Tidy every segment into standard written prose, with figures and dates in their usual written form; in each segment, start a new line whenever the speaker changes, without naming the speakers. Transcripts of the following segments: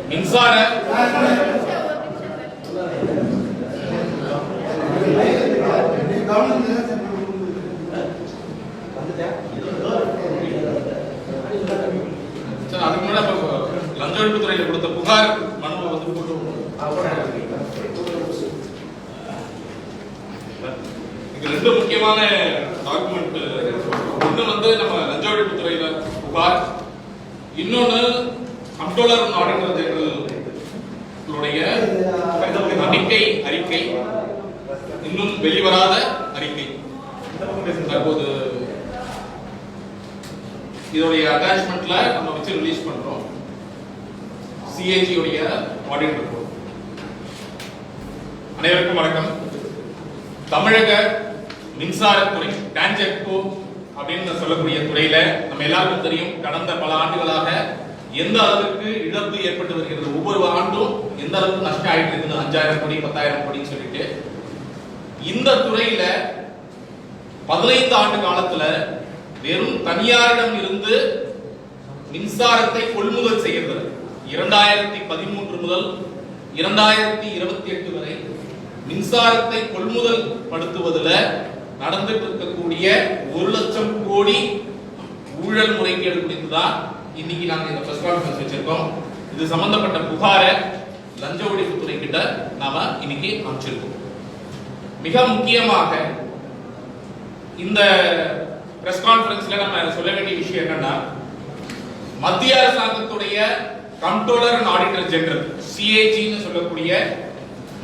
மின்சார அதுக்கு முன்னாடி லஞ்ச ஒழிப்புத்துறையில் கொடுத்த புகார் மனுவை வந்து போட்டு ரெண்டு முக்கியமான டாக்குமெண்ட். ஒண்ணு வந்து நம்ம லஞ்ச ஒழிப்புத்துறையில புகார், இன்னொன்னு கண்ட்ரோலர் அண்ட் ஆடிட்டர் ஜெனரலுடைய அறிக்கை, இன்னும் வெளிவராத அறிக்கை. தற்போது இதோடைய அட்டாச்மெண்ட்ல நம்ம வச்சு ரிலீஸ் பண்றோம். சிஏஜி உடைய ஆடிட் ரிப்போர்ட். அனைவருக்கும் வணக்கம். தமிழக மின்சாரத்துறை டான்ஜெட்கோ அப்படின்னு சொல்லக்கூடிய துறையில நம்ம எல்லாருக்கும் தெரியும், கடந்த பல ஆண்டுகளாக எந்த அளவுக்கு இழப்பு ஏற்பட்டு வருகிறது, ஒவ்வொரு ஆண்டும் எந்த அளவுக்கு நஷ்டம் ஆயிட்டு இருக்குது, 5000 கோடி 10,000 கோடின்னு சொல்லிட்டு. இந்த துறையில 15 ஆண்டு காலத்துல வெறும் தனியாரிடம் இருந்து மின்சாரத்தை கொள்முதல் செய்கிறது 2013 முதல் 2028 வரை மின்சாரத்தை கொள்முதல் படுத்துவதில் நடந்துட்டு இருக்கக்கூடிய 1 லட்சம் கோடி ஊழல் முறைகேடு குறித்து தான் இன்னைக்கு நாங்க இந்த பிரஸ் கான்ஃபரன்ஸ் வச்சிருக்கோம். இது சம்பந்தப்பட்ட புகாரை லஞ்ச ஒழிப்புத்துறை கிட்ட நாம இன்னைக்கு அமைச்சிருக்கோம். மிக முக்கியமாக இந்த பிரஸ் கான்ஃபரன்ஸ்ல நம்ம சொல்ல வேண்டிய விஷயம் என்னன்னா, மத்திய அரசாங்கத்துடைய கண்ட்ரோலர் அண்ட் ஆடிட்டர் ஜெனரல் சிஏஜின்னு சொல்லக்கூடிய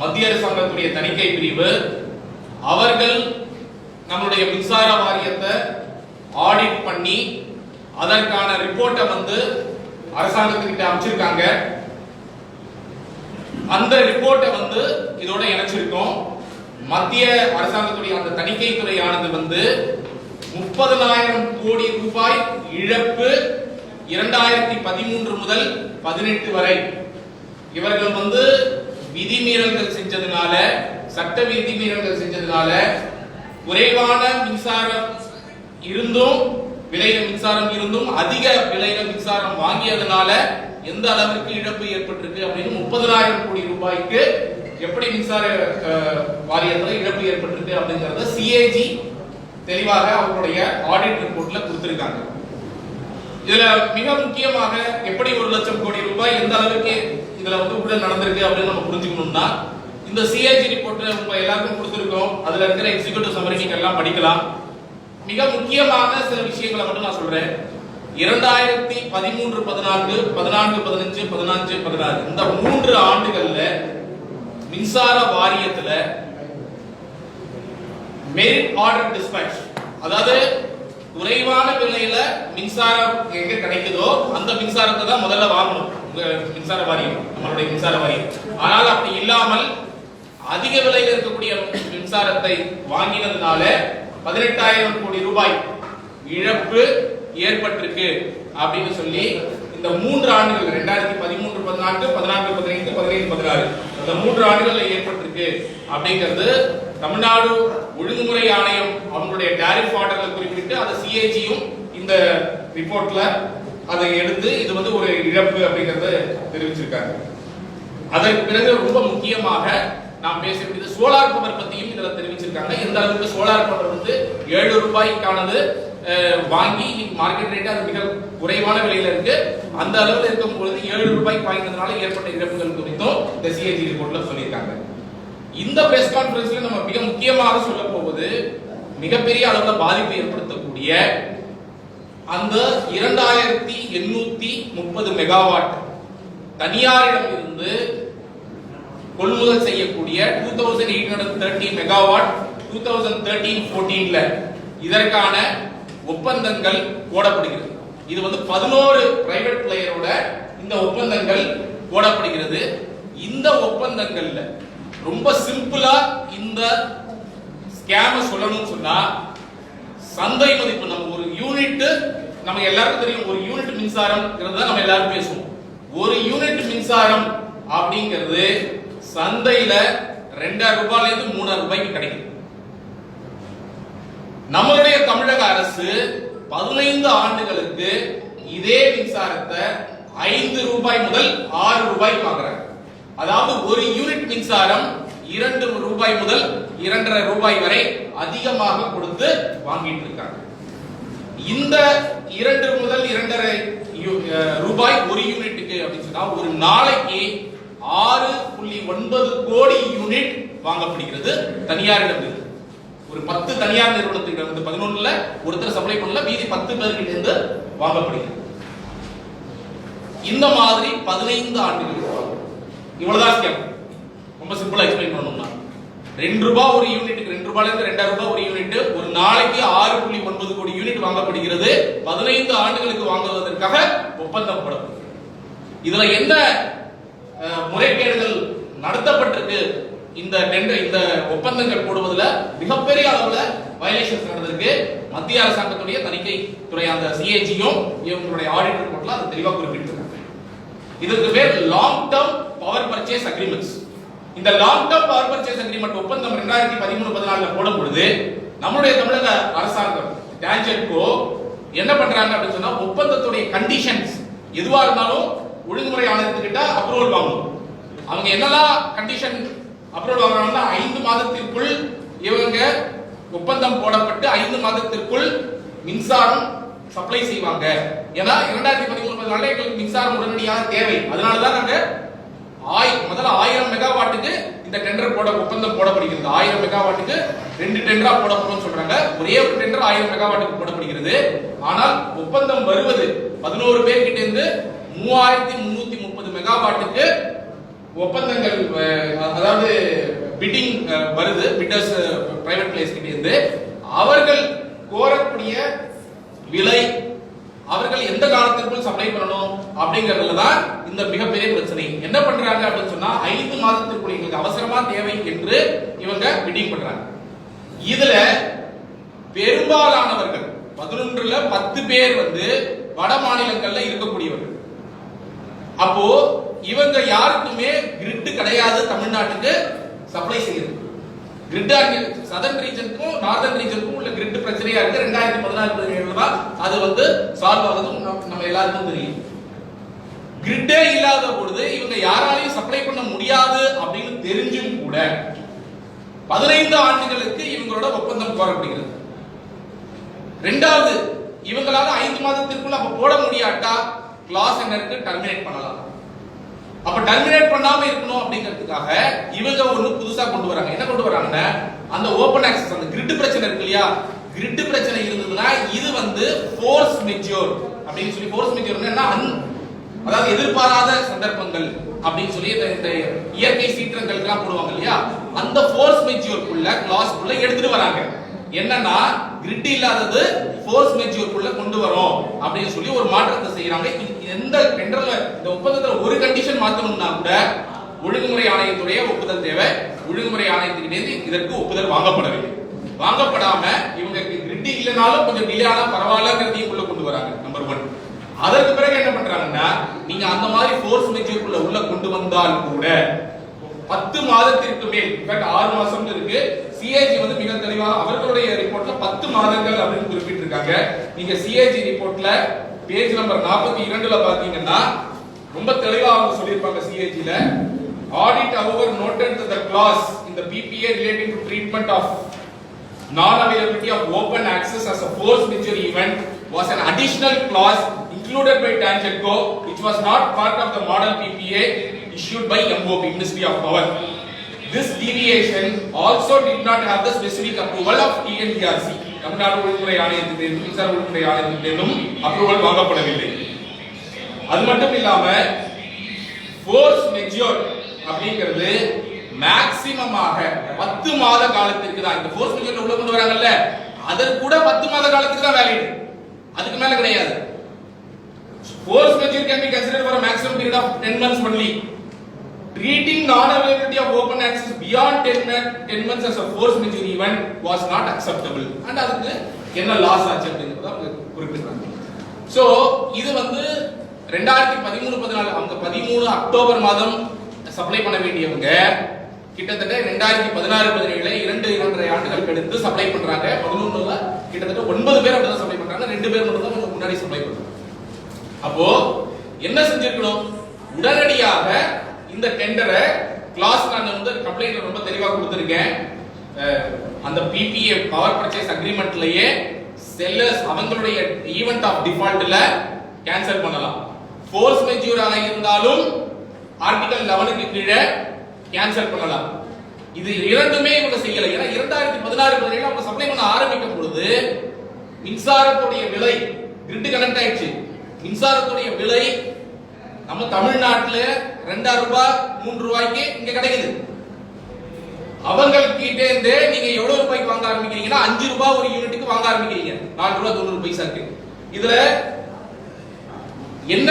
மத்திய அரசாங்கத்துடைய தணிக்கை பிரிவு அவர்கள் நம்மளுடைய மின்சார வாரியத்தை ஆடிட் பண்ணி அதற்கான ரிப்போர்ட்டை வந்து அரசாங்கத்துக்கிட்ட அமைச்சிருக்காங்க. அந்த ரிப்போர்ட்டை வந்து இதோட இணைச்சிருக்கோம். மத்திய அரசாங்கத்துடைய அந்த தணிக்கை துறையானது வந்து 30,000 கோடி ரூபாய் இழப்பு 2013 முதல் 18 வரை இவர்கள் வந்து விதிமீறல்கள் செஞ்சதுனால, சட்ட விதிமீறல்கள் செஞ்சதுனால, குறைவான மின்சாரம் இருந்தும் விலையில மின்சாரம் இருந்தும் அதிக விலையில மின்சாரம் வாங்கியதுனால எந்த அளவிற்கு இழப்பு ஏற்பட்டிருக்கு அப்படின்னு 30,000 கோடி ரூபாய்க்கு எப்படி மின்சார வாரியத்தில் இழப்பு ஏற்பட்டிருக்கு அப்படிங்கறத சிஏஜி தெளிவாக அவங்களுடைய ஆடிட் ரிப்போர்ட்ல கொடுத்திருக்காங்க. இதுல மிக முக்கியமாக எப்படி 1 லட்சம் கோடி ரூபாய் எந்த அளவுக்கு இதுல வந்து ஊழல் நடந்திருக்கு அப்படின்னு நம்ம புரிஞ்சுக்கணும்னா, இந்த சிஏஜி ரிப்போர்ட் உங்க எல்லாருக்கும் கொடுத்திருக்கோம். அதுல இருக்கிற எக்ஸிகியூட்டிவ் சம்மரி நீங்க எல்லாம் படிக்கலாம். மிக முக்கியமான சில விஷயங்களை மட்டும் நான் சொல்றேன். 2013, 14, 15, 16 இந்த 3 ஆண்டுகள்ல மின்சார வாரியத்துல மெரிட் ஆர்டர் டிஸ்பேட்ச், அதாவது குறைவான விலையில மின்சாரம் எங்க கிடைக்குதோ அந்த மின்சாரத்தை தான் முதல்ல வாங்கணும் மின்சார வாரியம், நம்மளுடைய மின்சார வாரியம். ஆனால் அப்படி இல்லாமல் அதிக விலையில் இருக்கக்கூடிய மின்சாரத்தை வாங்கினதுனால 18,000 கோடி ரூபாய் இழப்பு ஏற்பட்டிருக்கு அப்படின்னு சொல்லி இந்த 3 ஆண்டுகள் 2013, 14, 15, 17, 16 இந்த 3 ஆண்டுகள் ஏற்பட்டிருக்கு அப்படிங்கிறது தமிழ்நாடு ஒழுங்குமுறை ஆணையம் அவங்களுடைய டாரிஃப் ஆர்டர்ல குறிப்பிட்டு அதை சிஏஜியும் இந்த ரிப்போர்ட்ல அதை எடுத்து இது வந்து ஒரு இழப்பு அப்படிங்கறத தெரிவிச்சிருக்காங்க. அதற்கு பிறகு ரொம்ப முக்கியமாக நாம் பேச வேண்டியது சோலார் பவர் பத்தியும் இதுல தெரிவிச்சிருக்காங்க. எந்த அளவுக்கு சோலார் பவர் வந்து 7 ரூபாய்க்கானது வாங்கி மார்க்கெட் ரேட் அது மிக குறைவான விலையில இருக்கு. அந்த அளவில் இருக்கும் பொழுது 7 ரூபாய்க்கு வாங்கினதுனால ஏற்பட்ட இழப்புகள் குறித்தும் இந்த சிஏஜி ரிப்போர்ட்ல சொல்லியிருக்காங்க. இந்த பிரஸ் கான்ஃபரன்ஸ்ல நம்ம மிக முக்கியமாக சொல்ல போவது மிகப்பெரிய அளவில் பாதிப்பு ஏற்படுத்தக்கூடிய அந்த 2830 மெகாவாட் தனியாரிடம் இருந்து கொள்முதல் செய்யக்கூடிய 2830 மெகாவாட் 2013-14ல இதற்கான ஒப்பந்தங்கள் போடப்படுகிறது. இது வந்து 11 பிரைவேட் பிளேயரோட இந்த ஒப்பந்தங்கள் போடப்படுகிறது. இந்த ஒப்பந்தங்கள்ல ரொம்ப சிம்பிளா இந்த ஸ்கேம சொல்லணும்னு சொன்னா, சந்தை மதிப்பு நம்ம ஒரு யூனிட், நம்ம எல்லாருக்கும் தெரியும் ஒரு யூனிட் மின்சாரம் நம்ம எல்லாரும் பேசுவோம். ஒரு யூனிட் மின்சாரம் அப்படிங்கிறது சந்தையில 2,000 ரூபாயில இருந்து 3,000 ரூபாய்க்கு கிடைக்கும். நம்மளுடைய தமிழக அரசு 15 ஆண்டுகளுக்கு இதே மின்சாரத்தை 5 ரூபாய் முதல் 6 ரூபாய் வாங்குறாங்க. அதாவது ஒரு யூனிட் மின்சாரம் 2 ரூபாய் முதல் 2.5 ரூபாய் வரை அதிகமாக கொடுத்து வாங்கிட்டு இருக்காங்க. இந்த 2 முதல் 2.5 ரூபாய் ஒரு யூனிட்டுக்கு அப்படின்னு சொன்னா ஒரு நாளைக்கு 6.9 கோடி யூனிட் வாங்கப்படுகிறது தனியாரிடம். ஒரு 10 தனியார் நிறுவனத்திடம் இருந்து 11ல ஒருத்தர் சப்ளை பண்ணல, மீதி 10 பேர்கிட்ட இருந்து வாங்கப்படுகிறது. இந்த மாதிரி 15 ஆண்டுகள். இவ்வளவுதான் ஸ்கேம். ரொம்ப சிம்பிளா எக்ஸ்பிளைன் பண்ணணும்னா 2 ரூபாய் ஒரு யூனிட்டுக்கு, 2 ரூபாயில இருந்து 2.5 ரூபாய் ஒரு யூனிட், ஒரு நாளைக்கு 6.9 கோடி யூனிட் வாங்கப்படுகிறது. 15 ஆண்டுகளுக்கு வாங்குவதற்காக ஒப்பந்தம் போடப்படுகிறது. இதுல என்ன முறைகேடுகள் நடத்தப்பட்டிருக்கு? இந்த ஒப்பந்தங்கள் போடுவதில் மிகப்பெரிய அளவுல வயலேஷன்ஸ் நடந்திருக்கு. மத்திய அரசாங்கத்துடைய தணிக்கை துறை அந்த சிஏஜியும் இவங்களுடைய ஆடிட் ரிப்போர்ட்ல அது தெளிவாக குறிப்பிட்டிருக்காங்க. இதுக்கு பேர் long term power purchase agreements. இந்த long term power purchase agreement ஒப்பந்தம் 2013-14 போடும் பொழுது நம்மளுடைய தமிழக அரசாங்கம் டான்ஜெட்கோ என்ன பண்றாங்க அப்படின்னு சொன்னா, ஒப்பந்தத்துடைய கண்டிஷன்ஸ் எதுவா இருந்தாலும் ஒழுங்குமுறை ஆணையத்துக்கிட்ட அப்ரூவல் வாங்கணும். அவங்க என்னெல்லாம் கண்டிஷன் அப்ரூவல் வாங்குறாங்கன்னா, 5 மாதத்திற்குள் இவங்க ஒப்பந்தம் போடப்பட்டு 5 மாதத்திற்குள் மின்சாரம் சப்ளை செய்வாங்க. ஏன்னா 2013-14 எங்களுக்கு மின்சாரம் உடனடியாக தேவை. அதனாலதான் நாங்க முதல்ல 1000 மெகாவாட்டுக்கு இந்த டெண்டர் ஒப்பந்தம் போடப்படுகிறது. 1000 மெகாவாட்டுக்கு 2 டெண்டரா போடப்படும் சொல்றாங்க. ஒரே ஒரு டெண்டர் 1000 மெகாவாட்டுக்கு போடப்படுகிறது. ஆனால் ஒப்பந்தம் வருவது 11 பேர் கிட்ட இருந்து 3330 மெகாவாட்டுக்கு ஒப்பந்தங்கள், அதாவது பிட்டிங் வருது. பிட்டர்ஸ் பிரைவேட் பிளேஸ் கிட்ட இருந்து அவர்கள் கோரக்கூடிய விலை, அவர்கள் எந்த காலத்திற்குள் சப்ளை பண்ணணும் அப்படிங்கறதுல தான் இந்த மிகப்பெரிய பிரச்சனை. என்ன பண்றாங்க அப்படின்னு சொன்னா, 5 மாதத்திற்குள் எங்களுக்கு அவசரமா தேவை என்று இவங்க பிட்டிங் பண்றாங்க. இதுல பெரும்பாலானவர்கள் 11ல 10 பேர் வட மாநிலங்கள்ல இருக்கக்கூடியவர்கள். அப்போ இவங்க யாருக்குமே கிரிட் கிடையாது தமிழ்நாட்டுக்கு சப்ளை செய்யறது. கிரிட் சதர்ன் ரீஜனுக்கும் நார்தர்ன் ரீஜனுக்கும் உள்ள கிரிட் பிரச்சனையா இருக்கு. 2014-17 தான் அது சால்வ் ஆகுது. நம்ம எல்லாருக்கும் தெரியும். கிரிட்டே இல்லாத பொழுது இவங்க யாராலையும் சப்ளை பண்ண முடியாது அப்படின்னு தெரிஞ்சும் கூட 15 ஆண்டுகளுக்கு இவங்களோட ஒப்பந்தம் கோரப்படுகிறது. ரெண்டாவது, இவங்களால 5 மாதத்திற்குள்ள அப்ப போட முடியாட்டா கிளாஸ் என்ன இருக்கு, டெர்மினேட் பண்ணலாம். அப்ப டெர்மினேட் பண்ணாம இருக்கணும் அப்படிங்கிறதுக்காக இவங்க ஒண்ணு புதுசா கொண்டு வராங்க. என்ன கொண்டு வராங்கன்னா, அந்த ஓபன் ஆக்சஸ், அந்த கிரிட் பிரச்சனை இருக்கு இல்லையா, கிரிட் பிரச்சனை இருந்ததுன்னா இது ஃபோர்ஸ் மெஜூர் அப்படின்னு சொல்லி, ஃபோர்ஸ் மெஜூர் என்ன, அதாவது எதிர்பாராத சந்தர்ப்பங்கள் அப்படின்னு சொல்லி இந்த இயற்கை சீற்றங்களுக்கு எல்லாம் போடுவாங்க இல்லையா, அந்த ஃபோர்ஸ் மெஜூர்க்குள்ள கிளாஸ்க்குள்ள எடுத்துட்டு வராங்க. என்னன்னா, கிரிட் இல்லாதது ஃபோர்ஸ் மெஜூர்க்குள்ள கொண்டு வரோம் அப்படின்னு சொல்லி ஒரு மாற்றத்தை செய்யறாங்க. எந்த டெண்டர்ல இந்த ஒப்பந்தத்துல ஒரு கண்டிஷன் மாத்தணும்னா கூட ஒழுங்குமுறை ஆணையத்துடைய ஒப்புதல் தேவை. ஒழுங்குமுறை ஆணையத்துக்கிட்டே இதற்கு ஒப்புதல் வாங்கப்படவில்லை. வாங்கப்படாம இவங்க கிரிட் இல்லைனாலும் கொஞ்சம் டிலே ஆனா பரவாயில்லங்கிறதையும் உள்ள கொண்டு வராங்க. நம்பர் 1. அதற்கு பிறகு என்ன பண்றாங்கன்னா, நீங்க அந்த மாதிரி ஃபோர்ஸ் மெஜூர்க்குள்ள உள்ள கொண்டு வந்தால் கூட 10 மாதத்திற்கு மேல், இன்ஃபேக்ட் 6 மாசம் இருக்கு. சிஏஜி மிக தெளிவாக அவர்களுடைய ரிப்போர்ட்ல 10 மாதங்கள் அப்படின்னு குறிப்பிட்டிருக்காங்க. நீங்க சிஏஜி ரிப்போர்ட்ல பேஜ் நம்பர் 42ல பாத்தீங்கன்னா ரொம்ப தெளிவா அவங்க சொல்லிருப்பாங்க. சிஏஜில auditor noted that the clause in the PPA relating to treatment of non-availability of open access as a force majeure event was an additional clause included by Tangentco, which was not part of the model PPA issued by MOP, Ministry of Power. This deviation also did not have the specific approval of TNDRC. Tamil Nadu ஒழுங்குமுறை ஆணையத்திலிருந்து, மின்சார ஒழுங்குமுறை ஆணையத்திலிருந்தும் approval வாங்கப்படவில்லை. அது மட்டும் இல்லாம force மெஜூர் அப்படிங்கிறது மேக்ஸிமமாக 10 மாத காலத்திற்கு தான். இந்த ஃபோர்ஸ் மெஜூர் உள்ள கொண்டு வராங்கல்ல, அதற்கு கூட 10 மாத காலத்துக்கு தான் வேலிட், அதுக்கு மேல கிடையாது. Force majeure can be considered for a maximum period of 10 months only. Treating non-availability of open access beyond 10 months as a force majeure event was not acceptable. And அதுக்கு என்ன லாஸ் ஆச்சு அப்படிங்கறத குறிப்பிடுறாங்க. சோ இது 2013-14 அவங்க 13 அக்டோபர் மாதம் supply பண்ண வேண்டியவங்க கிட்டத்தட்ட 2016-17 2.5 ஆண்டுகள் கழித்து சப்ளை பண்றாங்க. 11ல கிட்டத்தட்ட 9 பேர் அப்படிதான் சப்ளை பண்றாங்க. 2 பேர் மட்டும் தான் முன்னாடி சப்ளை பண்றாங்க. அப்போ என்ன செஞ்சிருக்கணும், உடனடியாக இந்த டெண்டரை கிளாஸ் நான் வந்து கம்ப்ளைண்ட் ரொம்ப தெளிவா கொடுத்திருக்கேன். அந்த PPA பவர் பர்ச்சேஸ் அக்ரிமெண்ட்லயே செல்லர்ஸ் அவங்களுடைய ஈவென்ட் ஆஃப் டிஃபால்ட்ல கேன்சல் பண்ணலாம். ஃபோர்ஸ் மெஜூர் ஆக இருந்தாலும் ஆர்டிகல் 11க்கு கீழே கேன்சல் பண்ணலாம். இது இரண்டுமே இவங்க செய்யல. ஏன்னா 2016-17 அவங்க சப்ளை பண்ண ஆரம்பிக்கும் பொழுது மின்சாரத்துடைய விலை கிரிட் கனெக்ட் ஆயிடுச்சு. மின்சாரத்துடைய விலை நம்ம தமிழ்நாட்டுல 2000 ரூபாய் 3 ரூபாய்க்கு இங்க கிடைக்குது. அவங்க கிட்ட இருந்து நீங்க எவ்வளவு ரூபாய்க்கு வாங்க ஆரம்பிக்கிறீங்கன்னா 5 ரூபாய் ஒரு யூனிட்டுக்கு வாங்க ஆரம்பிக்கிறீங்க. 4 ரூபாய் 90 பைசாக்கு. இதுல என்ன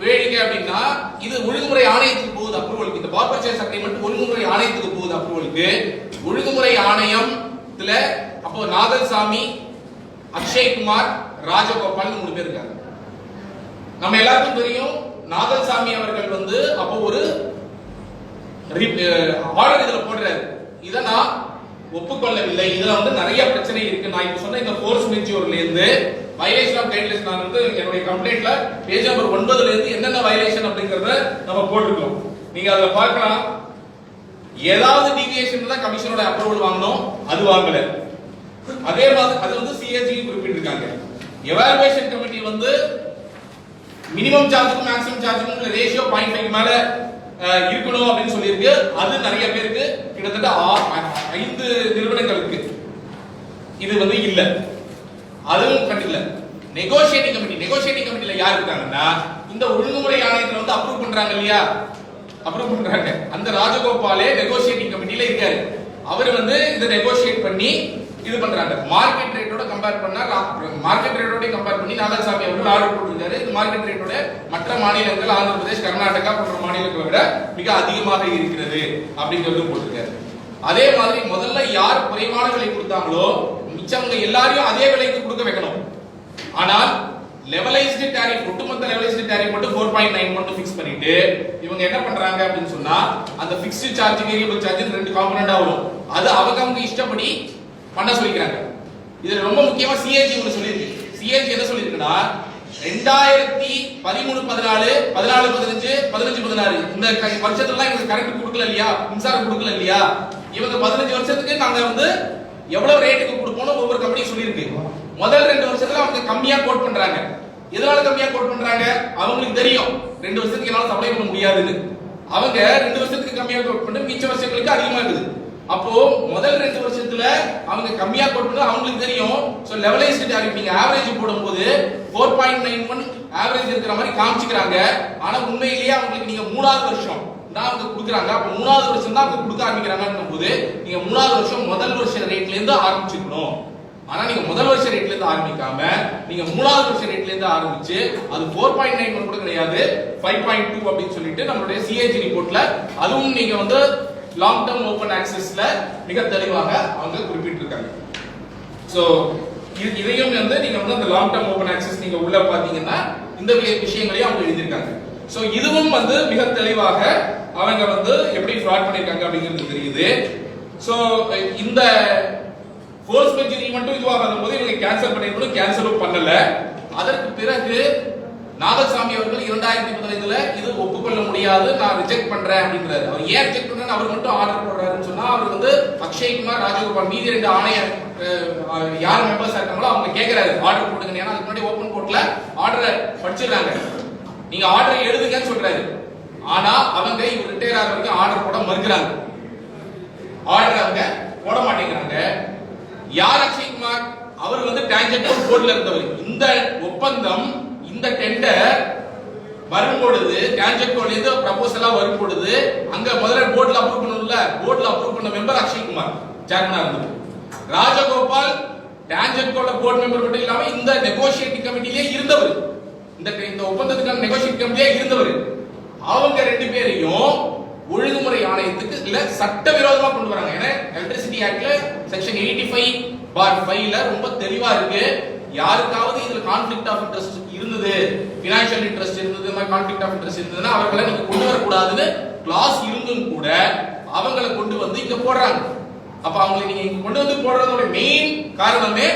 வேடிக்கை அப்படின்னா, இது ஒழுங்குமுறை ஆணையத்துக்கு போகுது அப்ரூவலுக்கு. இந்த பவர் பர்ச்சேஸ் அக்ரிமெண்ட் ஒழுங்குமுறை ஆணையத்துக்கு போகுது அப்ரூவலுக்கு. ஒழுங்குமுறை ஆணையத்துல அப்போ நாகல்சாமி, அக்ஷய்குமார், ராஜகோபால் 3 பேர் இருக்காங்க. நம்ம எல்லாருக்கும் தெரியும் நாகல்சாமி அவர்கள் வந்து அப்போ ஒரு ஆர்டர் இதுல போடுறாரு. இத நான் ஒப்புக்கொள்ளவில்லை, இதுல வந்து நிறைய பிரச்சனை இருக்கு. நான் இப்ப சொன்ன இந்த ஃபோர்ஸ் மெஜூர்ல இருந்து வயலேஷன் ஆஃப் கைட்லைன்ஸ் நான் வந்து என்னுடைய கம்ப்ளைண்ட்ல பேஜ் நம்பர் 9ல இருந்து என்னென்ன வயலேஷன் அப்படிங்கறத நம்ம போட்டுருக்கோம். நீங்க அதுல பார்க்கலாம். ஏதாவது டீவியேஷன் தான் கமிஷனோட அப்ரூவல் வாங்கணும், அது வாங்கல. அதே மாதிரி அது வந்து CAG குறிப்பிட்டிருக்காங்க. எவாலுவேஷன் கமிட்டி வந்து மினிமம் சார்ஜுக்கும் மேக்ஸிமம் சார்ஜுக்கும் ரேஷியோ 0.5 மேல இருக்கணும் அப்படின்னு சொல்லியிருக்கு. அது நிறைய பேருக்கு கிட்டத்தட்ட 5 நிறுவனங்களுக்கு இது வந்து இல்ல, அதுவும் கண்டிப்பா. நெகோஷியேட்டிங் கமிட்டில யார் இருக்காங்கன்னா இந்த ஒழுங்குமுறை ஆணையத்துல வந்து அப்ரூவ் பண்றாங்க இல்லையா, அப்ரூவ் பண்றாங்க. அந்த ராஜகோபாலே நெகோஷியேட்டிங் கமிட்டில இருக்காரு. அவர் வந்து இத நெகோஷியேட் பண்ணி இது பண்றாங்க. மார்க்கெட் ரேட்டோட கம்பேர் பண்ணா மார்க்கெட் ரேட்டோட கம்பேர் பண்ணி நாகல்சாமி அவர்கள் ஆர்டர் போட்டிருக்காரு. இது மார்க்கெட் ரேட்டோட மற்ற மாநிலங்கள் ஆந்திர பிரதேஷ், கர்நாடகா போன்ற மாநிலங்களை விட மிக அதிகமாக இருக்கிறது அப்படிங்கிறது போட்டிருக்காரு. அதே மாதிரி முதல்ல யார் குறைவான விலை கொடுத்தாங்களோ மிச்சவங்க எல்லாரையும் அதே விலைக்கு கொடுக்க வைக்கணும். ஆனால் லெவலைஸ்டு டாரிஃப், ஒட்டுமொத்த லெவலைஸ்டு டாரிஃப் மட்டும் 4.91 ஃபிக்ஸ் பண்ணிட்டு இவங்க என்ன பண்றாங்க அப்படின்னு சொன்னா அந்த ஃபிக்ஸ்டு சார்ஜ், வேரியபிள் சார்ஜ் 2 காம்போனன்ட்டா வரும். அது அவங்க இஷ்டப்படி பண்ண சொல்லிக்கிறாங்க. இதுல ரொம்ப முக்கியமா CAG ஒன்னு சொல்லிருக்கு. CAG என்ன சொல்லிருக்குன்னா 2013-14, 14-15, 15-16 இந்த வருஷத்துல இவங்க கரண்ட் கொடுக்கல இல்லையா, மின்சாரம் கொடுக்கல இல்லையா, இவங்க 15 வருஷத்துக்கு நாங்க வந்து எவ்வளவு ரேட்டுக்கு கொடுப்போம்னு ஒவ்வொரு கம்பெனி சொல்லிருக்கு. முதல் 2 வருஷத்துல அவங்க கம்மியா கோட் பண்றாங்க. எதனால கம்மியா கோட் பண்றாங்க, அவங்களுக்கு தெரியும் 2 வருஷத்துக்கு என்னால சப்ளை பண்ண முடியாதுன்னு. அவங்க 2 வருஷத்துக்கு கம்மியா கோட் பண்ணி மிச்ச வருஷங்களுக்கு அதிகமா இருக்குது. அப்போ முதல் 2 வருஷத்துல அவங்க கம்மியா கோட் பண்ண அவங்களுக்கு தெரியும். சோ லெவலைஸ்டு டாரிஃப் நீங்க ஆவரேஜ் போடும்போது 4.91 ஆவரேஜ் இருக்கிற மாதிரி காமிச்சிக்கறாங்க. ஆனா உண்மையிலேயே அவங்களுக்கு நீங்க 3வது வருஷம் தான் அவங்க கொடுக்குறாங்க. அப்ப 3வது வருஷம் தான் அவங்க கொடுக்க ஆரம்பிக்கிறாங்கன்னும் போது நீங்க 3வது வருஷம் முதல் வருஷ ரேட்ல இருந்து ஆரம்பிச்சுக்கணும். ஆனா நீங்க முதல் வருஷ ரேட்ல இருந்து ஆரம்பிக்காம நீங்க 3வது வருஷ ரேட்ல இருந்து ஆரம்பிச்சு அது 4.91 கூட கிடையாது 5.2 அப்படின்னு சொல்லிட்டு நம்மளுடைய CAG ரிப்போர்ட்ல அதுவும் நீங்க வந்து லாங் டர்ம் ஓபன் ஆக்சஸ்ல மிக தெளிவாக அவங்க குறிப்பிட்டிருக்காங்க. சோ இதையும் வந்து நீங்க வந்து அந்த லாங் டர்ம் ஓபன் ஆக்சஸ் நீங்க உள்ள பாத்தீங்கன்னா இந்த விஷயங்களையும் அவங்க எழுதியிருக்காங்க. சோ இதுவும் வந்து மிக தெளிவாக அவங்க வந்து எப்படி ஃப்ராட் பண்ணிருக்காங்க அப்படிங்கிறது தெரியுது. சோ இந்த ஃபோர்ஸ் மெஜூர் ஈவென்ட் இதுவாகாத போது இவங்க கேன்சல் பண்ணிருக்கணும், கேன்சலும் பண்ணல. அதற்கு பிறகு நாகல்சாமி அவர்கள் 2015ல இது ஒப்புக்கொள்ள முடியாது, நான் ரிஜெக்ட் பண்றேன் அப்படின்றாரு. அவர் ஏன் ரிஜெக்ட் பண்றாரு, அவர் மட்டும் ஆர்டர் போடுறாருன்னு சொன்னா அவர் வந்து அக்ஷய்குமார், ராஜகோபால் மீதி 2 ஆணைய யார் மெம்பர்ஸ் இருக்காங்களோ அவங்க கேக்குறாரு ஆர்டர் போடுங்க. ஏன்னா அதுக்கு முன்னாடி ஓபன் கோர்ட்ல ஆர்டர் படிச்சிடுறாங்க, நீங்க ஆர்டர் எழுதுங்கன்னு சொல்றாரு. ஆனா அவங்க இவர் ரிட்டையர் ஆகிற வரைக்கும் ஆர்டர் போட மறுக்கிறாங்க. ஆர்டர் அவங்க போட மாட்டேங்கிறாங்க. யார் அக்ஷய்குமார், அவர் வந்து டான்ஜென்ட் போர்ட்ல இருந்தவர். இந்த ஒப்பந்தம் இந்த டெண்டர் வரும்பொழுது டான்ஜென்ட் போர்ட்ல இருந்து ப்ரொபோசலா வரும்பொழுது அங்க முதல்ல போர்ட்ல அப்ரூவ் பண்ணணும்ல, போர்ட்ல அப்ரூவ் பண்ண மெம்பர் அக்ஷய்குமார் சேர்மனா இருந்தார். ராஜகோபால் டான்ஜென்ட் போர்ட் மெம்பர் மட்டும் இல்லாம இந்த நெகோஷியேட்டிங் கமிட்டிலே இருந்தவர், இந்த ஒப்பந்தத்துக்கான நெகோஷியேட்டிங் கமிட்டிலே இருந்தவர். அவங்க 2 பேரையும் ஒழுங்குமுறை ஆணையத்துக்கு இல்ல சட்டவிரோதமா கொண்டு வராங்க. ஏன்னா எலக்ட்ரிசிட்டி ஆக்ட்ல செக்ஷன் 85/5ல ரொம்ப தெளிவா இருக்கு, யாருக்காவது இதுல கான்ஃப்ளிக்ட் ஆஃப் இன்ட்ரஸ்ட் இருந்தது, ஃபைனான்சியல் இன்ட்ரஸ்ட் இருந்தது, மாதிரி கான்ஃப்ளிக்ட் ஆஃப் இன்ட்ரஸ்ட் இருந்ததுன்னா அவங்களை நீங்க கொண்டு வர கூடாதுன்னு கிளாஸ் இருந்தும் கூட அவங்களை கொண்டு வந்து இங்க போடுறாங்க. அப்ப அவங்களை நீங்க இங்க கொண்டு வந்து போடுறதோட மெயின் காரணமே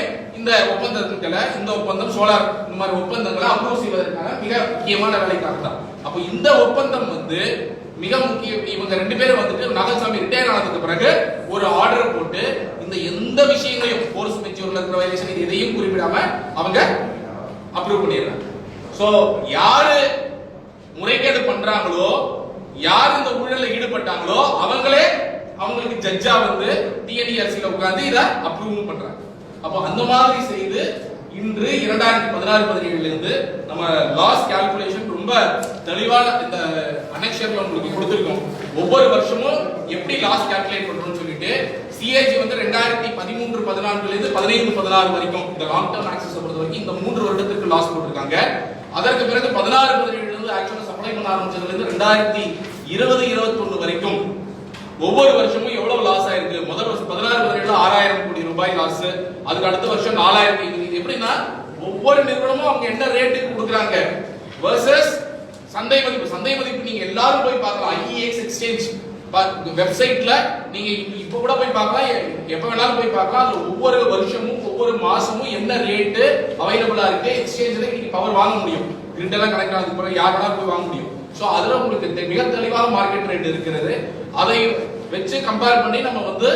இந்த ஒப்பந்தத்துல இந்த ஒப்பந்தம் சோலார் இந்த மாதிரி ஒப்பந்தங்களை அப்ரூவ் செய்வதற்கான மிக முக்கியமான வேலைக்காக தான். அப்போ இந்த ஒப்பந்தம் வந்து மிக முக்கிய. இவங்க ரெண்டு பேரும் வந்துட்டு நாகசாமி ரிட்டையர் ஆனதுக்கு பிறகு ஒரு ஆர்டர் போட்டு இந்த எந்த விஷயங்களையும் ஃபோர்ஸ் மெச்சூர்ல இருக்கிற வயலேஷன் எதையும் குறிப்பிடாம அவங்க அப்ரூவ் பண்ணிடுறாங்க. சோ யாரு முறைகேடு பண்றாங்களோ, யார் இந்த ஊழல்ல ஈடுபட்டாங்களோ அவங்களே அவங்களுக்கு ஜட்ஜா வந்து டிஎன்இஆர்சில உட்கார்ந்து இத அப்ரூவ் பண்றாங்க. அப்போ அந்த மாதிரி செய்து இன்று 2016-17 இருந்து நம்ம லாஸ் கால்குலேஷன் ரொம்ப தெளிவான இந்த அனெக்ஷன்ல உங்களுக்கு கொடுத்திருக்கோம். ஒவ்வொரு வருஷமும் எப்படி லாஸ் கால்குலேட் பண்றோம்னு சொல்லிட்டு சிஏஜி வந்து 2013-14 இருந்து 15-16 வரைக்கும் இந்த லாங் டர்ம் ஆக்சஸ் பொறுத்த வரைக்கும் இந்த 3 வருடத்திற்கு லாஸ் போட்டிருக்காங்க. அதற்கு பிறகு 16-17 இருந்து ஆக்சுவலா சப்ளை பண்ண ஆரம்பிச்சதுல இருந்து 2020-21 வரைக்கும் ஒவ்வொரு வருஷமும் எவ்வளவு லாஸ் ஆயிருக்கு. முதல் வருஷம் 16-17 6000 கோடி ரூபாய் லாஸ். அதுக்கு அடுத்த வருஷம் 4000. எப்படின்னா ஒவ்வொரு நிறுவனமும் அவங்க என்ன ரேட்டுக்கு கொடுக்குறாங்க வெர்சஸ் சந்தை மதிப்பு. சந்தை மதிப்பு நீங்க எல்லாரும் போய் பார்க்கலாம். IEX எக்ஸ்சேஞ்ச் வெப்சைட்ல நீங்க இப்ப கூட போய் பார்க்கலாம், எப்ப வேணாலும் போய் பார்க்கலாம். அது ஒவ்வொரு வருஷமும் ஒவ்வொரு மாசமும் என்ன ரேட்டு அவைலபிளா இருக்கு எக்ஸ்சேஞ்சில் இன்னைக்கு பவர் வாங்க முடியும். கிரிட் எல்லாம் கனெக்ட் ஆனதுக்கு பிறகு யார் வேணாலும் போய் வாங்க முடியும். சோ அதுல உங்களுக்கு மிக தெளிவான மார்க்கெட் ரேட் இருக்கிறது. அதை வச்சு கம்பேர் பண்ணி நம்ம வந்து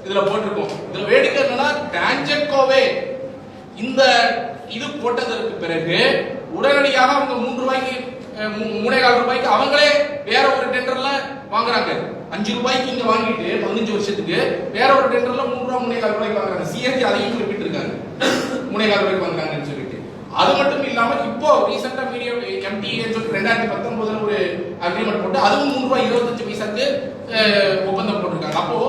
இதுல போட்டிருக்கோம். இதுல வேடிக்கை என்னன்னா டான்ஜெட்கோவே இந்த இது போட்டதற்கு பிறகு உடனடியாக அவங்க 3 ரூபாய்க்கு 3.25 ரூபாய்க்கு அவங்களே வேற ஒரு டெண்டர்ல வாங்குறாங்க. 5 ரூபாய்க்கு இங்க வாங்கிட்டு 15 வருஷத்துக்கு வேற ஒரு டெண்டர்ல 3 ரூபாய் 3.25 ரூபாய்க்கு வாங்குறாங்க. சிஎஸ்சி அதையும் குறிப்பிட்டு இருக்காங்க 3.25 ரூபாய்க்கு வாங்குறாங்கன்னு சொல்லிட்டு. அது மட்டும் இல்லாம இப்போ ரீசெண்டா மீடியா எம்டிஏன்னு சொல்லி 2019 ஒரு அக்ரிமெண்ட் போட்டு அதுவும் 3 ரூபாய் 25 பைசாக்கு ஒப்பந்தம் போட்டிருக்காங்க. அப்போ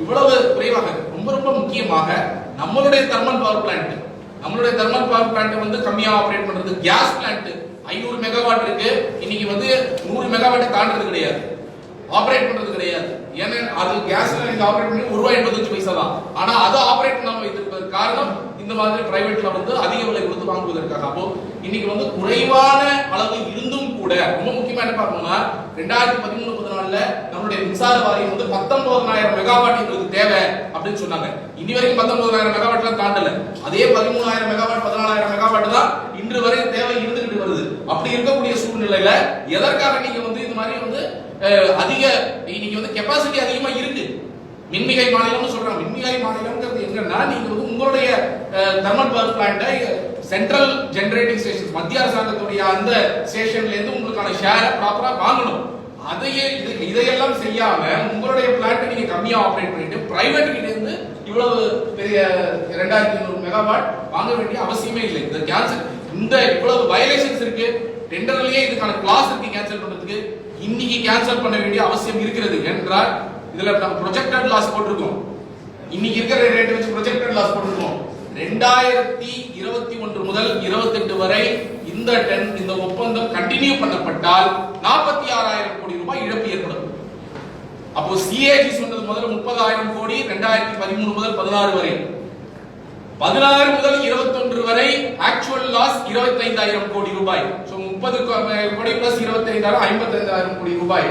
இவ்வளவு குறைவாக ரொம்ப ரொம்ப முக்கியமாக நம்மளுடைய தெர்மல் பவர் பிளான்ட் வந்து கம்மியா ஆபரேட் பண்றது. கேஸ் பிளான்ட் 500 மெகாவாட் இருக்கு, இன்னைக்கு வந்து 100 மெகாவாட் தாண்டறது கிடையாது, ஆபரேட் பண்றது கிடையாது. ஏன்னா அது கேஸ்ல நீங்க ஆபரேட் பண்ணி 1 ரூபாய் 85 பைசா தான். ஆனா அதை ஆபரேட் பண்ணாம வைத்திருப்பதற்கு காரணம் இந்த மாதிரி பிரைவேட்ல வந்து அதிக விலை கொடுத்து வாங்குவதற்காக. அப்போ இன்னைக்கு வந்து குறைவான அளவு இருந்தும் கூட ரொம்ப முக்கியமா என்ன பார்க்கணும்னா 2013-14ல நம்மளுடைய மின்சார வாரியம் வந்து 19000 மெகாவாட் எங்களுக்கு தேவை அப்படின்னு சொன்னாங்க. இனி வரைக்கும் 19000 மெகாவாட்லாம் தாண்டல. அதே 13000 மெகாவாட் 14000 மெகாவாட் தான் இன்று வரை தேவை இருந்துகிட்டு வருது. அப்படி இருக்கக்கூடிய சூழ்நிலையில எதற்காக நீங்க வந்து இந்த மாதிரி வந்து அதிக இன்னைக்கு வந்து கெபாசிட்டி அதிகமா இருக்கு. மின்மிகை மாநிலம்னு சொல்றாங்க. மின்மிகை மாநிலம்ங்கிறது எங்கன்னா நீங்க வந்து உங்களுடைய தெர்மல் பவர் பிளான்ட்டை சென்ட்ரல் ஜெனரேட்டிங் ஸ்டேஷன் மத்திய அரசாங்கத்துடைய அந்த ஸ்டேஷன்ல இருந்து உங்களுக்கான ஷேரை ப்ராப்பரா வாங்கணும். இதையெல்லாம் செய்யாம உங்களுடைய பிளான்ட் நீங்க கம்மியா ஆபரேட் பண்ணிட்டு பிரைவேட் கிட்ட இருந்து இவ்வளவு பெரிய 2500 மெகாவாட் வாங்க வேண்டிய அவசியமே இல்லை. இந்த கேன்சல் இந்த இவ்வளவு வயலேஷன்ஸ் இருக்கு, டெண்டர்லயே இதுக்கான கிளாஸ் இருக்கு கேன்சல் பண்றதுக்கு. இன்னைக்கு கேன்சல் பண்ண வேண்டிய அவசியம் இருக்கிறது என்றால் இதுல நம்ம ப்ரொஜெக்டட் லாஸ் போட்டிருக்கோம். இன்னைக்கு இருக்கிற ரேட் வச்சு ப்ரொஜெக்டட் லாஸ் போட்டிருக்கோம். 2021 முதல் 28 வரை இந்த ஒப்பந்தம் கண்டினியூ பண்ணப்பட்டால் 46000 கோடி ரூபாய் இழப்பு ஏற்படும். அப்போ சிஏஜி சொன்னது முதல்ல 30000 கோடி 2013 முதல் 16 வரை, 16 முதல் 21 வரை ஆக்சுவல் லாஸ் 25000 கோடி ரூபாய். சோ 30 கோடி பிளஸ் 25000 55000 கோடி ரூபாய்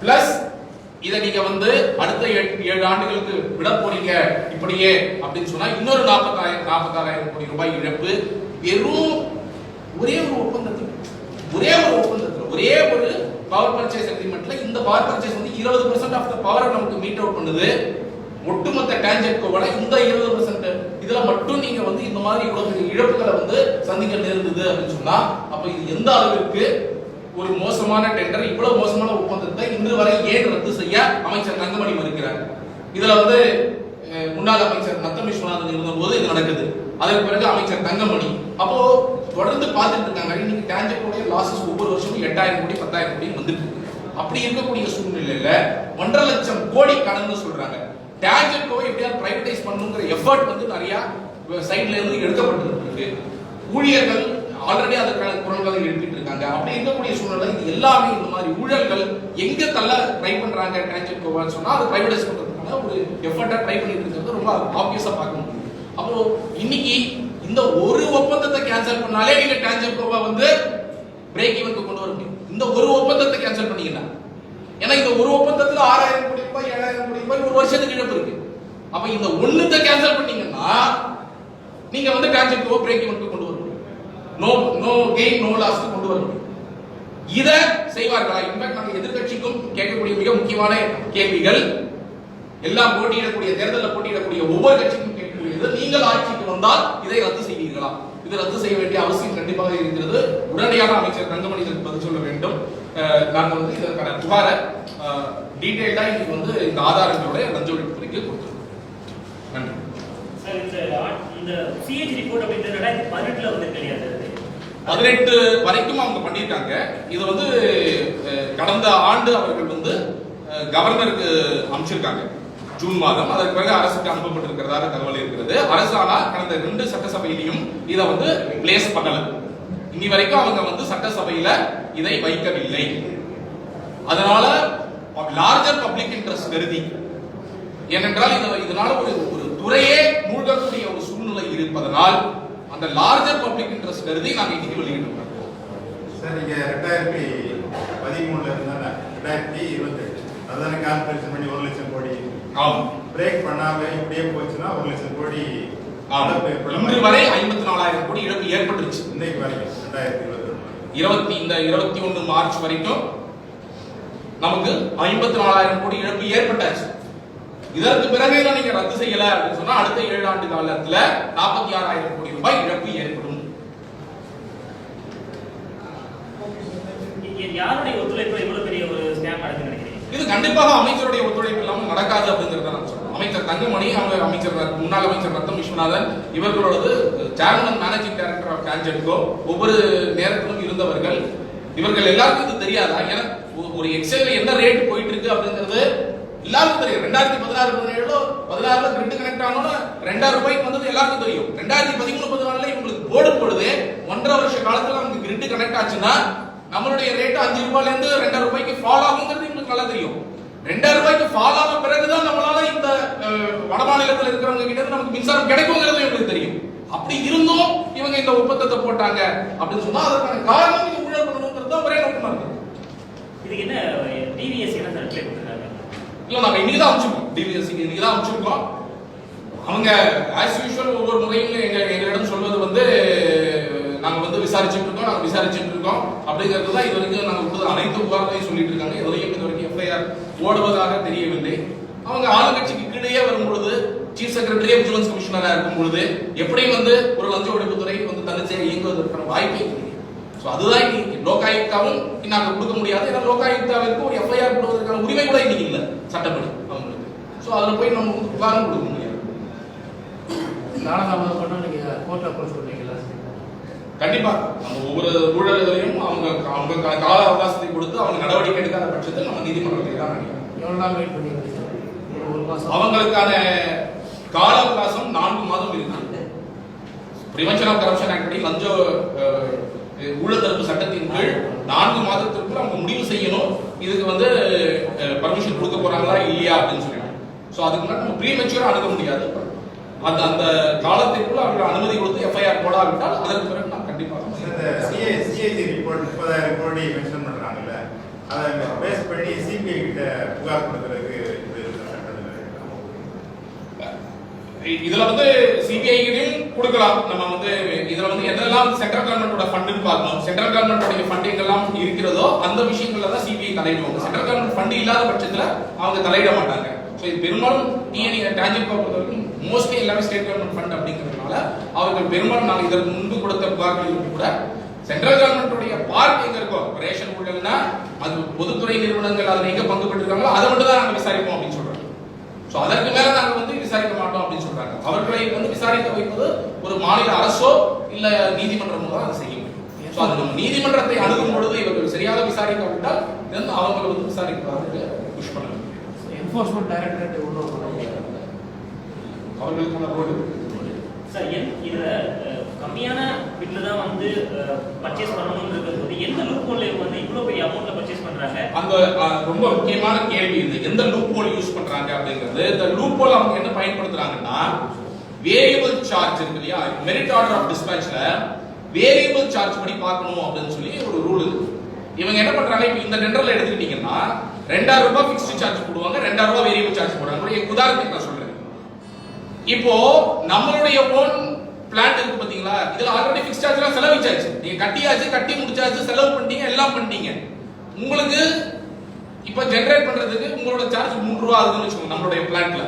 பிளஸ் இதை நீங்க வந்து அடுத்த 7 ஆண்டுகளுக்கு விட போறீங்க இப்படியே அப்படின்னு சொன்னா இன்னொரு 46000 கோடி ரூபாய் இழப்பு. வெறும் ஒரே ஒரு ஒப்பந்தத்தில் ஒரே ஒரு பவர் பர்ச்சேஸ் அக்ரிமெண்ட்ல இந்த பவர் பர்ச்சேஸ் வந்து 20% ஆஃப் தி பவரை நமக்கு மீட் அவுட் பண்ணுது. ஒட்டுமொத்த டான்ஜெட்கோவோட இந்த 20% இதுல மட்டும் நீங்க வந்து இந்த மாதிரி இவ்வளவு இழப்புகளை வந்து சந்திக்க நேர்ந்தது அப்படின்னு சொன்னா அப்ப இது எந்த அளவிற்கு ஒரு மோசமான டெண்டர், இவ்வளவு மோசமான ஒப்பந்தத்தை இன்று வரை ஏன் ரத்து செய்ய அமைச்சர் தங்கமணி மறுக்கிறார். இதுல வந்து முன்னாள் அமைச்சர் நத்தம் விஸ்வநாதன் இருந்தபோது இது நடக்குது. அதற்கு பிறகு அமைச்சர் தங்கமணி அப்போ தொடர்ந்து பார்த்துட்டு இருக்காங்க. இன்னைக்கு டான்ஜெட்கோடைய லாசஸ் ஒவ்வொரு வருஷமும் 8000 கோடி 10000 கோடி வந்துட்டு இருக்கு. அப்படி இருக்கக்கூடிய சூழ்நிலையில 1.5 லட்சம் கோடி கடன்னு சொல்றாங்க. டான்ஜெட்கோவை எப்படியாவது பிரைவேடைஸ் பண்ணணுங்கிற எஃபர்ட் வந்து நிறைய சைட்ல இருந்து எடுக்கப்பட்டிருக்கு. ஊழியர்கள் ஆல்ரெடி அதற்கான குரல்களை எழுப்பிட்டு இருக்காங்க. அப்படி இருக்கக்கூடிய சூழ்நிலை இது எல்லாமே இந்த மாதிரி ஊழல்கள் எங்க தள்ள ட்ரை பண்றாங்க டான்ஜெட்கோவான்னு சொன்னா அது பிரைவேடைஸ் பண்றதுக்கான ஒரு எஃபர்ட்டா ட்ரை பண்ணிட்டு இருக்கிறது ரொம்ப ஆப்வியஸா பார்க்க முடியும். அப்போ இன்னைக்கு இந்த ஒரு ஒப்பந்தத்தை கேன்சல் பண்ணாலே நீங்க டான்ஜெட்கோவா வந்து பிரேக் ஈவனுக்கு கொண்டு வர முடியும். இந்த ஒரு ஒப்பந்தத்தை கேன்சல் பண்ணீங்கன்னா ஏன்னா இந்த ஒரு ஒப்பந்தத்துல 6000 கோடி ரூபாய் 7000 கோடி ரூபாய் ஒரு வருஷத்துக்கு இழப்பு இருக்கு. அப்ப இந்த ஒண்ணுத்தை கேன்சல் பண்ணீங்கன்னா நீங்க வந்து டான்ஜென்ட் பிரேக் ஈவன் கொண்டு வரணும். நோ கெயின் நோ லாஸ் கொண்டு வரணும். இத செய்வார்களா? இன்ஃபேக்ட் நாங்க எதிர்க்கட்சிக்கும் கேட்கக்கூடிய மிக முக்கியமான கேள்விகள், எல்லாம் போட்டியிடக்கூடிய தேர்தலில் போட்டியிடக்கூடிய ஒவ்வொரு கட்சிக்கும் கேட்கக்கூடியது, நீங்கள் ஆட்சிக்கு வந்தால் இதை ரத்து செய்வீர்களா? இது ரத்து செய்ய வேண்டிய அவசியம் கண்டிப்பாக இருக்கிறது. உடனடியாக அமைச்சர் தங்கமணி இதற்கு பதில் சொல்ல வேண்டும். நாங்கள் வந்து இதற்கான புகாரை டீடைல்டா இன்னைக்கு வந்து இந்த ஆதாரங்களோட லஞ்ச ஒழிப்புத்துறைக்கு கொடுத்துருக்கோம். நன்றி.
இந்த சிஏஜி ரிப்போர்ட் அப்படின்றது 2018ல வந்து கிடையாது,
18 வரைக்கும் அவங்க பண்ணியிருக்காங்க. இது வந்து கடந்த ஆண்டு அவர்கள் வந்து கவர்னருக்கு அமைச்சிருக்காங்க ஜூன் மாதம். அதற்கு பிறகு அரசுக்கு அனுப்பப்பட்டிருக்கிறதாக தகவல் இருக்கிறது. அரசு ஆனால் கடந்த 2 சட்டசபையிலையும் இதை வந்து பிளேஸ் பண்ணல. இனி வரைக்கும் அவங்க வந்து சட்டசபையில இதை வைக்கவில்லை. அதனால லார்ஜர் பப்ளிக் இன்ட்ரெஸ்ட் கருதி, ஏனென்றால் இதனால ஒரு துறையே மூழ்கக்கூடிய ஒரு சூழ்நிலை இருப்பதனால் அந்த லார்ஜர் பப்ளிக் இன்ட்ரெஸ்ட் கருதி நாங்கள் இன்னைக்கு வெளியிட்டோம்.
சார், நீங்க 2013ல இருந்தா 2028 அதான கால்குலேஷன் பண்ணி 1 லட்சம் கோடி பிரேக் பண்ணாம இப்படியே போச்சுன்னா 1 லட்சம் கோடி
இன்று வரை 54,000 கோடி இழப்பு ஏற்பட்டுருச்சு.
இன்னைக்கு வரைக்கும் 2021
மார்ச் வரைக்கும் நமக்கு 54,000 கோடி இழப்பு ஏற்பட்டாச்சு. இதற்கு பிறகு நீங்க ரத்து செய்யல அப்படின்னு சொன்னா அடுத்த 7 ஆண்டு காலத்துல 46,000 கோடி ரூபாய் இழப்பு ஏற்படும்.
யாருடைய ஒத்துழைப்பு இவ்வளவு பெரிய ஒரு ஸ்கேம் நடக்குது நினைக்கிறீங்க?
இது கண்டிப்பாக அமைச்சருடைய ஒத்துழைப்பு இல்லாமல் நடக்காது அப்படிங்கறத நான் சொல்றேன். அமைச்சர் தங்கமணி, அவங்க அமைச்சர் முன்னாள் அமைச்சர் ரத்தம் விஸ்வநாதன் இவர்களோடு chairman managing director of Tangedco ஒவ்வொரு நேரத்திலும் இருந்தவர்கள். இவர்கள் எல்லாருக்கும் இது தெரியாதா? ஏன்னா ஒரு எக்ஸல்ல என்ன ரேட் போயிட்டு இருக்கு அப்படிங்கிறது எல்லாருக்கும் தெரியும். 2016 கிரிட் கனெக்ட் ஆனோன்னு 2000 ரூபாய்க்கு வந்தது எல்லாருக்கும் தெரியும். 2013-14 இவங்களுக்கு போர்டு போடுது. 1.5 வருஷ காலத்துல நமக்கு கிரிட் கனெக்ட் ஆச்சுன்னா நம்மளுடைய ரேட் 5 ரூபாயில இருந்து 2000 ரூபாய்க்கு ஃபால் ஆகுங்கிறது இவங்களுக்கு நல்லா தெரியும். 2000 ரூபாய்க்கு ஃபால் ஆன பிறகுதான் நம்மளால இந்த வட மாநிலத்தில் இருக்கிறவங்க கிட்ட நமக்கு மின்சாரம் கிடைக்குங்கிறது இவங்களுக்கு தெரியும். அப்படி இருந்தும் இவங்க இந்த ஒப்பந்தத்தை போட்டாங்க அப்படின்னு சொன்னா அதற்கான காரணம் இது ஊழல் பண்ணணுங்கிறது தான் ஒரே நோக்கமா இருக்கு.
இதுக்கு என்ன டிவிஎஸ் என்ன ரிப்ளை கொடுத்தாங்க?
இல்ல, நாங்க இன்னைக்கு தான் அனுப்பிச்சிருக்கோம். டிவிஎஸ்சிக்கு இன்னைக்கு தான் அனுப்பிச்சிருக்கோம். அவங்க ஆஸ் யூஷுவல் ஒவ்வொரு முறையும் எங்களிடம் சொல்வது வந்து நாங்க வந்து விசாரிச்சுட்டு இருக்கோம் அப்படிங்கிறது தான் இது வரைக்கும் நாங்க கொடுத்த அனைத்து புகார்களையும் சொல்லிட்டு இருக்காங்க. எதுலையும் இது வரைக்கும் எஃப்ஐஆர் ஓடுவதாக தெரியவில்லை. அவங்க ஆளுங்கட்சிக்கு கீழே வரும்பொழுது சீஃப் செக்ரட்டரி விஜிலன்ஸ் கமிஷனரா இருக்கும் பொழுது எப்படியும் வந்து ஒரு லஞ்ச ஒழிப்புத்துறை வந்து தன்னிச்சையாக இயங்குவதற்கான வாய்ப்பே இல்லை. ஸோ அதுதான் இன்னைக்கு லோகாயுக்தாவும் நாங்கள் கொடுக்க முடியாது. ஏன்னா லோகாயுக்தாவிற்கு ஒரு எஃப்ஐஆர் போடுவதற்கான உரிமை கூட இன்னைக்கு இல்லை சட்டப்படி அவங்களுக்கு. ஸோ அதில் போய் நம்ம வந்து புகாரும் கொடுக்க முடியாது.
நாளாக பண்ண நீங்க கோர்ட் அப்ரோச் பண்ணீங்களா?
கண்டிப்பா நம்ம ஒவ்வொரு ஊழல் இதுலையும் அவங்க கால அவகாசத்தை கொடுத்து அவங்க நடவடிக்கை எடுக்காத பட்சத்தில் நம்ம நீதிமன்றத்தை தான் நினைக்கிறோம்.
எவ்வளவு நாள் வெயிட் பண்ணீங்க? ஒரு மாசம்.
அவங்களுக்கான கால அவகாசம் 4 மாதம் இருக்கு. பிரிவென்ஷன் ஆஃப் கரப்ஷன் ஆக்ட் படி லஞ்ச ஊழல் தடுப்பு சட்டத்தின் கீழ் 4 மாதத்திற்குள் அவங்க முடிவு செய்யணும் இதுக்கு வந்து பர்மிஷன் கொடுக்க போறாங்களா இல்லையா அப்படின்னு சொல்லிட்டு. ஸோ அதுக்கு முன்னாடி நம்ம ப்ரீமெச்சூரா அணுக முடியாது. அந்த காலத்திற்குள் அவர்கள் அனுமதி கொடுத்து எஃப்ஐஆர் போடாவிட்டால் அதற்கு பிறகு நான் கண்டிப்பாக
சிஏஜி ரிப்போர்ட் 30,000 கோடி மென்ஷன் பண்றாங்கல்ல, அதை பேஸ் பண்ணி சிபிஐ கிட்ட புகார் கொடுக்கறதுக்கு
இதுல வந்து சிபிஐயும் கொடுக்கலாம். நம்ம வந்து இதுல வந்து எதெல்லாம் சென்ட்ரல் கவர்மெண்டோட ஃபண்டுன்னு பார்க்கணும். சென்ட்ரல் கவர்மெண்டோட ஃபண்டிங் எல்லாம் இருக்கிறதோ அந்த விஷயங்கள்ல தான் சிபிஐ தலையிடுவாங்க. சென்ட்ரல் கவர்மெண்ட் ஃபண்ட் இல்லாத பட்சத்துல அவங்க தலையிட மாட்டாங்க. ஸோ இது பெரும்பாலும் டான்ஜென்கோ பொறுத்த வரைக்கும் மோஸ்ட்லி எல்லாமே ஸ்டேட் கவர்மெண்ட் ஃபண்ட் அப்படிங்கிறதுனால அவர்கள் பெரும்பாலும் நாங்கள் இதற்கு முன்பு கொடுத்த புகார்களில் கூட சென்ட்ரல் கவர்மெண்ட்டுடைய பார்ட் எங்க இருக்கோ ரேஷன் ஊழல்னா அது பொதுத்துறை நிறுவனங்கள் அதில் எங்க பங்கு பெற்றிருக்காங்களோ அதை மட்டும் தான் நாங்கள் விசாரிப்போம் அப்படின்னு சொல்றாங்க. ஸோ அதற்கு மேல நாங்கள் வந்து விசாரிக்க மாட்டோம் அப்படின்னு சொல்றாங்க. அவர்களை வந்து விசாரிக்க வைப்பது ஒரு மாநில அரசோ இல்ல நீதிமன்றமோ தான் அதை செய்ய முடியும். ஸோ அது நம்ம நீதிமன்றத்தை அணுகும் பொழுது இவர்கள் சரியாக விசாரிக்காவிட்டால் அவங்களை வந்து விசாரிக்கிறதுக்கு புஷ் பண்ண முடியும்.
என்ஃபோர்ஸ்மெண்ட் டைரக்டரேட்
அவர்களுக்கான ரோடு
சார் இதுல கம்மியான பில்ல தான் வந்து பர்ச்சேஸ் பண்ணணும்ன்றது எந்த லூப் ஹோல்ல வந்து இவ்வளவு பெரிய அமௌண்ட்ல பர்ச்சேஸ் பண்றாங்க?
அந்த ரொம்ப முக்கியமான கேள்வி இது. எந்த லூப் ஹோல் யூஸ் பண்றாங்க அப்படிங்கிறது. இந்த லூப் ஹோல் அவங்க என்ன பயன்படுத்துறாங்கன்னா வேரியபிள் சார்ஜ் இருக்கு இல்லையா, மெரிட் ஆர்டர் ஆஃப் டிஸ்பேட்ச்ல வேரியபிள் சார்ஜ் படி பார்க்கணும் அப்படின்னு சொல்லி ஒரு ரூல் இருக்கு. இவங்க என்ன பண்றாங்க, இப்போ இந்த டெண்டர்ல எடுத்துக்கிட்டீங்கன்னா 2000 ரூபாய் ஃபிக்ஸ்ட் சார்ஜ் போடுவாங்க, 2000 ரூபாய் வேரியபிள் சார்ஜ் போடுவாங்க. உதாரணத்துக்கு நான் சொல்றேன், இப்போ நம்மளுடைய ஓன் பிளான்ட் இருக்கு பாத்தீங்களா, இதுல ஆல்ரெடி ஃபிக்ஸ்ட் சார்ஜ்லாம் செலவழிச்சாச்சு. நீங்க கட்டியாச்சு, கட்டி முடிச்சாச்சு, செலவு பண்ணிட்டீங்க, எல்லாம் பண்ணிட்டீங்க. உங்களுக்கு இப்ப ஜெனரேட் பண்றதுக்கு உங்களோட சார்ஜ் 3 ரூபாய் ஆகுதுன்னு வச்சுக்கோங்க நம்மளுடைய பிளான்ட்ல.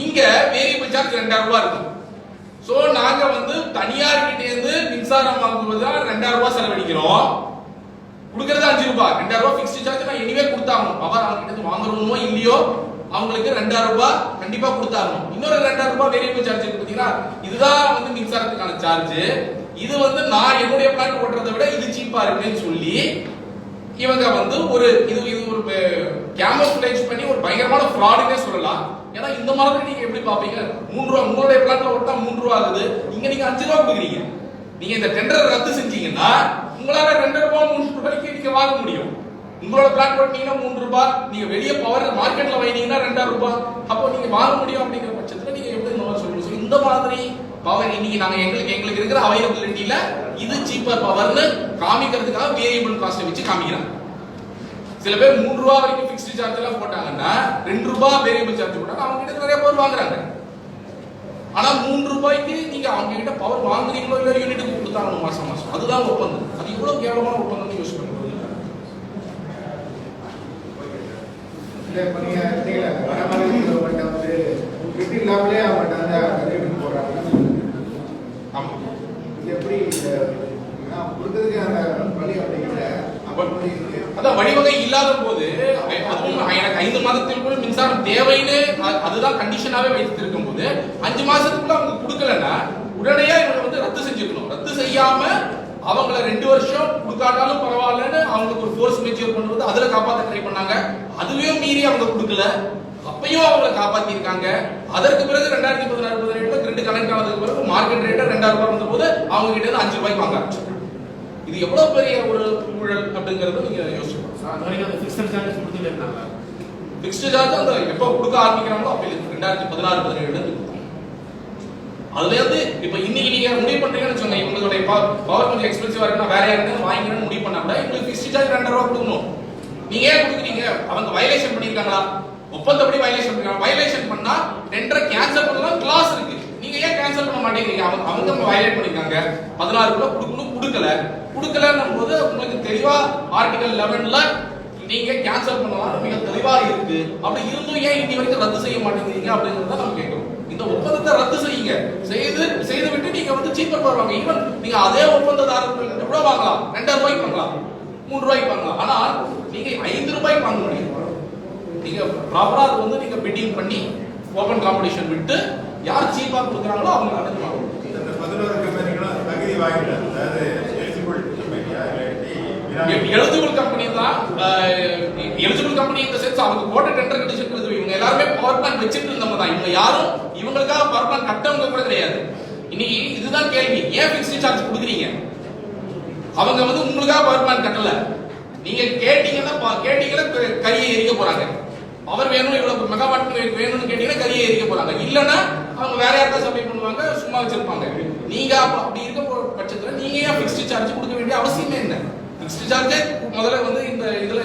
இங்க வேரியபிள் சார்ஜ் 2000 ரூபாய் இருக்கும். சோ நாங்க வந்து தனியார் கிட்ட இருந்து மின்சாரம் வாங்குவதா 2000 ரூபாய் செலவழிக்கிறோம், கொடுக்கறது 5 ரூபாய். 2000 ரூபாய் ஃபிக்ஸ்ட் சார்ஜ் நான் எனிவே கொடுத்தாகணும். பவர் அவங்க கிட்ட இருந்து வாங்குறோமோ இல்லையோ அவங்களுக்கு 2000 ரூபாய் கண்டிப்பா கொடுத்தாகணும். இன்னொரு 2000 ரூபாய் வேரியபிள் சார்ஜ் இருக்கு பாத்தீங்களா, இதுதான் வந்து மின்சாரத்துக்கான சார்ஜ். இது வந்து நான் என்னுடைய பிளான்ட் ஓட்டுறதை விட இது சீப்பா இருக்குன்னு சொல்லி இவங்க வந்து ஒரு இது ஒரு கேமோஃப்ளேஜ் பண்ணி ஒரு பயங்கரமான ஃப்ராடுனே சொல்லலாம். ஏன்னா இந்த மாதிரி நீங்க எப்படி பாப்பீங்க, 3 ரூபாய் உங்களுடைய பிளான்ட்ல ஓட்டா 3 ரூபாய் ஆகுது, இங்க நீங்க 5 ரூபாய் கொடுக்குறீங்க. நீங்க இந்த டெண்டர் ரத்து செஞ்சீங்கன்னா உங்களால 2 ரூபாய் 3 ரூபாய்க்கு நீங்க வாங்க முடியும். உங்களோட பிளான்ட் ஓட்டினீங்கன்னா 3 ரூபாய், நீங்க வெளியே பவர் மார்க்கெட்ல வாங்கினீங்கன்னா 2000 ரூபாய், அப்போ நீங்க வாங்க முடியும். அப்படிங்கிற பட்சத்துல நீங்க எப்படி இந்த மாதிரி சொல்லுங்க. இந்த மாதிரி பவர் இன்னைக்கு நாங்க எங்களுக்கு இருக்கிற அவைலபிலிட்டியில இது சீப்பர் பவர்னு காமிக்கிறதுக்காக வேரியபிள் காஸ்ட் வச்சு காமிக்கிறாங்க. சில பேர் 3 ரூபாய் வரைக்கும் ஃபிக்ஸ்ட் சார்ஜ் எல்லாம் போட்டாங்கன்னா 2 ரூபாய் வேரியபிள் சார்ஜ் போட்டாங்க, அவங்க கிட்ட நிறைய பவர் வாங்குறாங்க. ஆனா 3 ரூபாய்க்கு நீங்க அவங்க கிட்ட பவர் வாங்குறீங்களோ இல்ல யூனிட்டுக்கு கொடுத்தாங்க மாசம் மாசம், அதுதான் ஒப்பந்தம். அது இவ்வளவு கேவலமான ஒப்பந்தம் யூஸ் பண்ணுறது.
இப்போ நீங்கள் வர மாதிரி அவங்கள்ட்ட வந்து கிட் இல்லாமலே அவங்கள்ட்ட வந்து ரேட்டுக்கு போடுறாங்க.
ஆமாம்,
இது எப்படி கொடுத்ததுக்கு அந்த வழி அப்படிங்கிற
அதான் வழிவகை இல்லாத போது அதுவும் எனக்கு 5 மாதத்திற்குள் மின்சாரம் தேவைன்னு அதுதான் கண்டிஷனாவே வைத்திருக்கும் போது 5 மாசத்துக்குள்ள அவங்க கொடுக்கலன்னா உடனடியா இவங்க வந்து ரத்து செஞ்சுக்கணும். ரத்து செய்யாம அவங்கள 2 வருஷம் கொடுக்காட்டாலும் பரவாயில்லன்னு அவங்களுக்கு ஒரு ஃபோர்ஸ் மெஜர் கொண்டு வந்து அதுல காப்பாற்ற ட்ரை பண்ணாங்க. அதுவே மீறி அவங்க கொடுக்கல, அப்பயும் அவங்களை காப்பாத்தி இருக்காங்க. அதற்கு பிறகு 2016-17 கிரிட் கனெக்ட் ஆனதுக்கு பிறகு மார்க்கெட் ரேட் 2000 ரூபாய் வந்த போது அவங்க கிட்ட இருந்து 5 ரூபாய்க்கு வாங்க ஆரம்பிச்சாங்க. இது எவ்வளவு பெரிய ஒரு ஊழல் அப்படிங்கறத நீங்க யோசிச்சு
அது வரைக்கும் அந்த ஃபிக்ஸ்ட் சார்ஜஸ் கொடுத்துட்டு இருந்தாங்க.
ஃபிக்ஸ்ட் சார்ஜ் அந்த எப்போ கொடுக்க ஆரம்பிக்கிறாங்களோ அப்ப 2016-17 அதுல இருந்து இப்ப இன்னைக்கு நீங்க முடிவு பண்றீங்கன்னு சொன்னீங்க, உங்களுடைய பவர் கொஞ்சம் எக்ஸ்பென்சிவா இருக்குன்னா வேற யாருன்னு வாங்கிக்கணும்னு முடிவு பண்ணா கூட உங்களுக்கு ஃபிக்ஸ்ட் சார்ஜ் 2000 ரூபாய் கொடுக்கணும். நீங்க ஏன் கொடுக்குறீங்க? அவங்க வயலேஷன் பண்ணிருக்காங்களா, ஒப்பந்தப்படி வயலேஷன் பண்ணிருக்காங்க. வயலேஷன் பண்ணா டெண்டரை கேன்சல் பண்ணலாம் கிளாஸ் இருக்கு. நீங்க ஏன் கேன்சல் பண்ண மாட்டேங்கிறீங்க? அவங்க வயலேட் பண்ணிருக்காங்க, 16 கூட கொடுக்கணும், கொடுக்கலன்னும் போது உங்களுக்கு தெளிவா ஆர்டிகல் 11ல நீங்க கேன்சல் பண்ணலாம் மிக தெளிவா இருக்கு. அப்படி இருந்தும் ஏன் இன்னி வரைக்கும் ரத்து செய்ய மாட்டேங்கிறீங்க அப்படிங்கறத நம்ம கேட்கிறோம். இந்த ஒப்பந்தத்தை ரத்து செய்யுங்க, செய்து விட்டு நீங்க வந்து சீப்பர் வருவாங்க. ஈவன் நீங்க அதே ஒப்பந்ததாரர்கள் எவ்வளவு வாங்கலாம், 2000 ரூபாய்க்கு வாங்கலாம், 3 ரூபாய்க்கு வாங்கலாம். ஆனா நீங்க 5 ரூபாய்க்கு வாங்க முடியும். நீங்க ப்ராப்பரா அது வந்து நீங்க பிட்டிங் பண்ணி ஓபன் காம்படிஷன் விட்டு யார் சீப்பா கொடுக்குறாங்களோ அவங்க அடுத்து வாங்கணும்.
இந்த 11 கம்பெனிகளும் தகுதி வாங்கிட்டாங்க. அதாவது எலிஜிபிள் கம்பெனியா இல்லாட்டி
எலிஜிபிள் கம்பெனி தான். எலிஜிபிள் கம்பெனி இந்த சென்ஸ் அவங்க போட்ட டெண்டர் கண்டிஷன் இருக்கு. இவங்க எல்லாருமே பவர் பிளான் வச்சிட்டு இருந்தவங்க தான். இவங்க யாரும் இவங்களுக்காக பவர் பிளான் கட்டவங்க கூட கிடையாது. இன்னைக்கு இதுதான் கேள்வி, ஏன் ஃபிக்ஸ்ட் சார்ஜ் கொடுக்குறீங்க? அவங்க வந்து உங்களுக்காக பவர் பிளான் கட்டல. நீங்க கேட்டீங்கன்னா கரியை எரிக்க போறாங்க. பவர் வேணும், இவ்வளவு மெகாவாட் வேணும்னு கேட்டீங்கன்னா கரியை எரிக்க போறாங்க. இல்லன்னா அவங்க வேற யாருக்கா சப்ளை பண்ணுவாங்க, சும்மா வச்சிருப்பாங்க. நீங்க அப்படி இருக்க பட்சத்துல நீங்க ஏன் ஃபிக்ஸ்ட் சார்ஜ் கொடுக்க வேண்டிய அவசியமே என்ன? ஃபிக்ஸ்ட் சார்ஜ் முதல்ல வந்து இந்த இதுல